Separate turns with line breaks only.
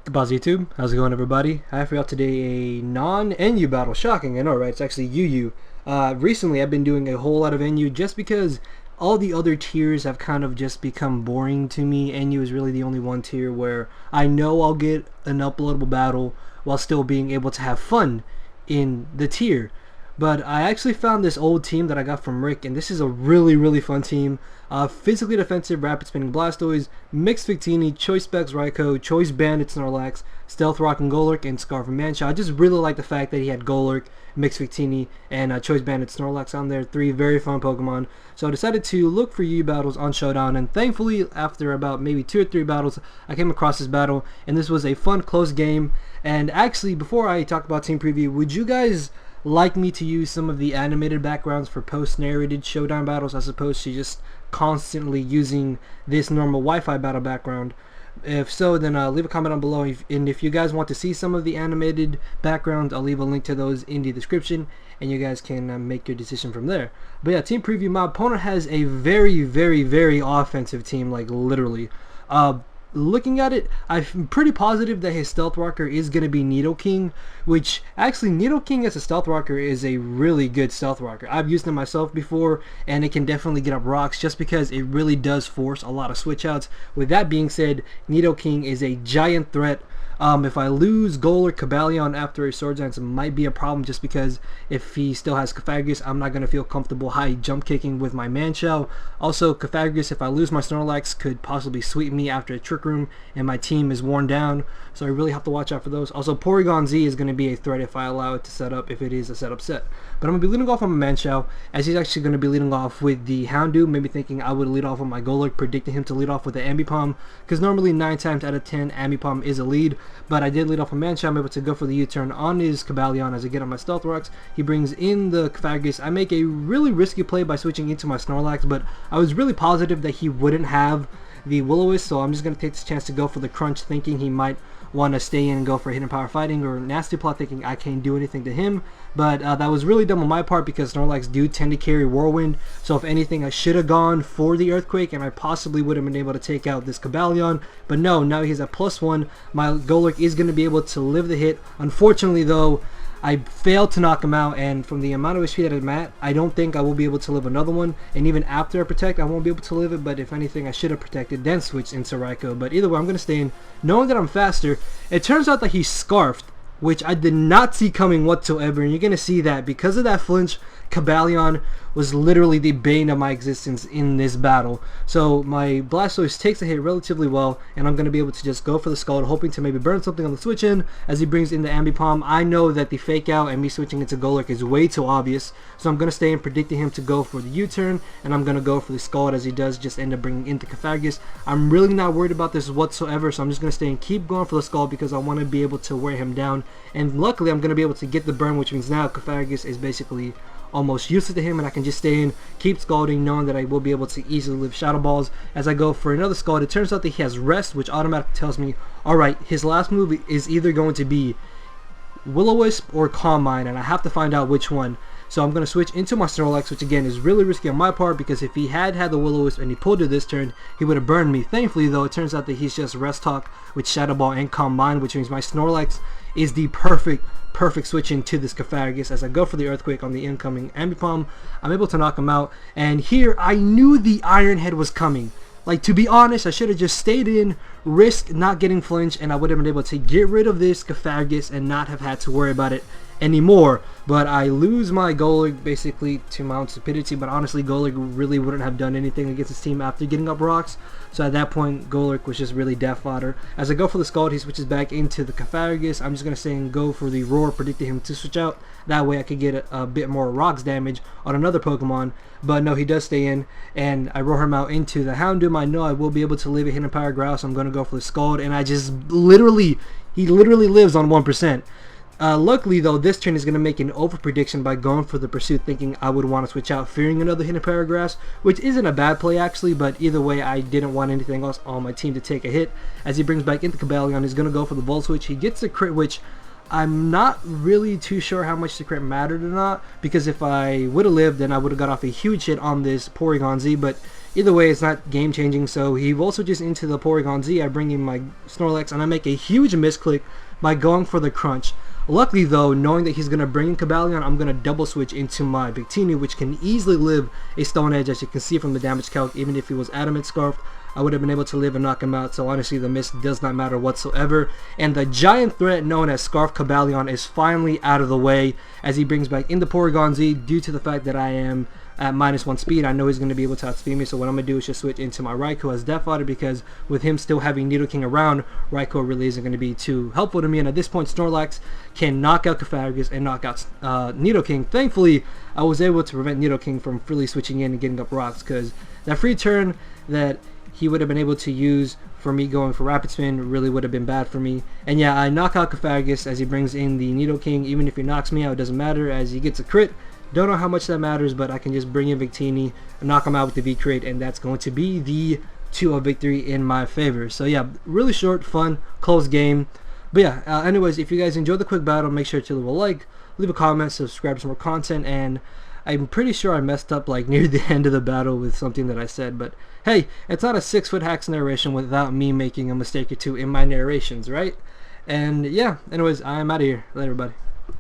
Goodbye YouTube, how's it going everybody? I have for y'all today a non-NU battle. Shocking, I know right? It's actually UU. Recently I've been doing a whole lot of NU just because all the other tiers have kind of just become boring to me. NU is really the only one tier where I know I'll get an uploadable battle while still being able to have fun in the tier. But I actually found this old team that I got from Rick, and this is a really fun team. Physically defensive, rapid spinning Blastoise, Mixed Victini, Choice Specs Raikou, Choice Bandit Snorlax, Stealth Rock and Golurk, and Scarf and Mancha. I just really like the fact that he had Golurk, Mixed Victini, and Choice Bandit Snorlax on there. Three very fun Pokemon. So I decided to look for UU battles on Showdown, and thankfully after about maybe 2 or 3 battles, I came across this battle, and this was a fun close game. And actually, before I talk about team preview, would you guys like me to use some of the animated backgrounds for post-narrated Showdown battles as opposed to just constantly using this normal Wi-Fi battle background? If so, then leave a comment down below, and if you guys want to see some of the animated backgrounds, I'll leave a link to those in the description, and you guys can make your decision from there. But yeah, team preview. My opponent has a very offensive team, like literally. Looking at it, I'm pretty positive that his Stealth Rocker is going to be Nidoking, which actually Nidoking as a Stealth Rocker is a really good Stealth Rocker. I've used it myself before, and it can definitely get up rocks just because it really does force a lot of switch outs. With that being said, Nidoking is a giant threat. If I lose Goal or Cobalion after a Sword Dance, it might be a problem just because if he still has Cofagrigus, I'm not going to feel comfortable high jump kicking with my Manchow. Also, Cofagrigus, if I lose my Snorlax, could possibly sweep me after a Trick Room and my team is worn down, so I really have to watch out for those. Also, Porygon Z is going to be a threat if I allow it to set up, if it is a setup set. But I'm going to be leading off on my Manchow, as he's actually going to be leading off with the Houndoom, maybe thinking I would lead off on my Golurk, predicting him to lead off with the Ambipom, because normally 9 times out of 10 Ambipom is a lead. But I did lead off on Mancha. I'm able to go for the U-turn on his Cobalion as I get on my Stealth Rocks. He brings in the Cofagrigus. I make a really risky play by switching into my Snorlax, but I was really positive that he wouldn't have the Will-O-Wisp, so I'm just going to take this chance to go for the Crunch, thinking he might want to stay in and go for Hidden Power Fighting, or Nasty Plot, thinking I can't do anything to him. But that was really dumb on my part because Snorlax do tend to carry Whirlwind, so if anything I should have gone for the Earthquake and I possibly would have been able to take out this Cobalion. But no, now he's at +1. My Golurk is going to be able to live the hit. Unfortunately though, I failed to knock him out, and from the amount of HP that I'm at, I don't think I will be able to live another one. And even after I protect, I won't be able to live it, but if anything, I should have protected, then switched into Raikou. But either way, I'm going to stay in, knowing that I'm faster. It turns out that he's Scarfed, which I did not see coming whatsoever, and you're going to see that because of that flinch, Cobalion was literally the bane of my existence in this battle. So my Blastoise takes a hit relatively well, and I'm going to be able to just go for the Scald, hoping to maybe burn something on the switch in as he brings in the Ambipom. I know that the fake out and me switching into Golurk is way too obvious, so I'm going to stay in, predicting him to go for the U-turn, and I'm going to go for the Scald as he does just end up bringing into Cofagrigus. I'm really not worried about this whatsoever, so I'm just going to stay and keep going for the Scald because I want to be able to wear him down, and luckily I'm going to be able to get the burn, which means now Cofagrigus is basically almost useless to him, and I can just stay in, keep Scalding, knowing that I will be able to easily live Shadow Balls. As I go for another Scald, it turns out that he has Rest, which automatically tells me, alright, his last move is either going to be Will-O-Wisp or Calm Mind, and I have to find out which one. So I'm going to switch into my Snorlax, which again is really risky on my part because if he had the Will-O-Wisp and he pulled it this turn, he would have burned me. Thankfully though, it turns out that he's just Rest Talk with Shadow Ball and Calm Mind, which means my Snorlax is the perfect switch into this Cofagrigus. As I go for the Earthquake on the incoming Ambipom, I'm able to knock him out, and here I knew the Iron Head was coming. Like, to be honest, I should have just stayed in, risked not getting flinched, and I would have been able to get rid of this Cofagrigus and not have had to worry about it anymore. But I lose my Golurk basically to my own stupidity, but honestly Golurk really wouldn't have done anything against his team after getting up rocks, so at that point Golurk was just really death fodder. As I go for the Scald, he switches back into the Cofagrigus. I'm just going to stay and go for the Roar, predicting him to switch out, that way I could get a bit more rocks damage on another Pokemon. But no, he does stay in, and I roar him out into the Houndoom. I know I will be able to live a Hidden Power Growl, so I'm going to go for the Scald, and I just he literally lives on 1%. Luckily though, this turn is going to make an over prediction by going for the Pursuit, thinking I would want to switch out, fearing another Hidden Paragraphs, which isn't a bad play actually, but either way I didn't want anything else on my team to take a hit. As he brings back into Cobalion, he's going to go for the Volt Switch. He gets a crit, which I'm not really too sure how much the crit mattered or not, because if I would have lived, then I would have got off a huge hit on this Porygon Z, but either way, it's not game changing. So he also just into the Porygon Z. I bring in my Snorlax and I make a huge misclick by going for the crunch. Luckily though, knowing that he's going to bring in Cobalion, I'm going to double switch into my Victini, which can easily live a Stone Edge, as you can see from the damage calc. Even if he was Adamant Scarf, I would have been able to live and knock him out. So honestly, the miss does not matter whatsoever. And the giant threat known as Scarf Cobalion is finally out of the way, as he brings back in the Porygon Z. Due to the fact that I am at -1 speed, I know he's going to be able to outspeed me, so what I'm going to do is just switch into my Raikou as Death Fodder, because with him still having Nidoking around, Raikou really isn't going to be too helpful to me. And at this point, Snorlax can knock out Cofagrigus and knock out Nidoking. Thankfully, I was able to prevent Nidoking from freely switching in and getting up rocks, because that free turn that he would have been able to use for me going for Rapid Spin really would have been bad for me. And yeah, I knock out Cofagrigus as he brings in the Nidoking. Even if he knocks me out, it doesn't matter, as he gets a crit. Don't know how much that matters, but I can just bring in Victini and knock him out with the V-Crate, and that's going to be the 2-0 victory in my favor. So yeah, really short, fun, close game. But yeah, anyways, if you guys enjoyed the quick battle, make sure to leave a like, leave a comment, subscribe to some more content, and I'm pretty sure I messed up like near the end of the battle with something that I said, but hey, it's not a 6-foot hacks narration without me making a mistake or two in my narrations, right? And yeah, anyways, I'm out of here. Later, everybody.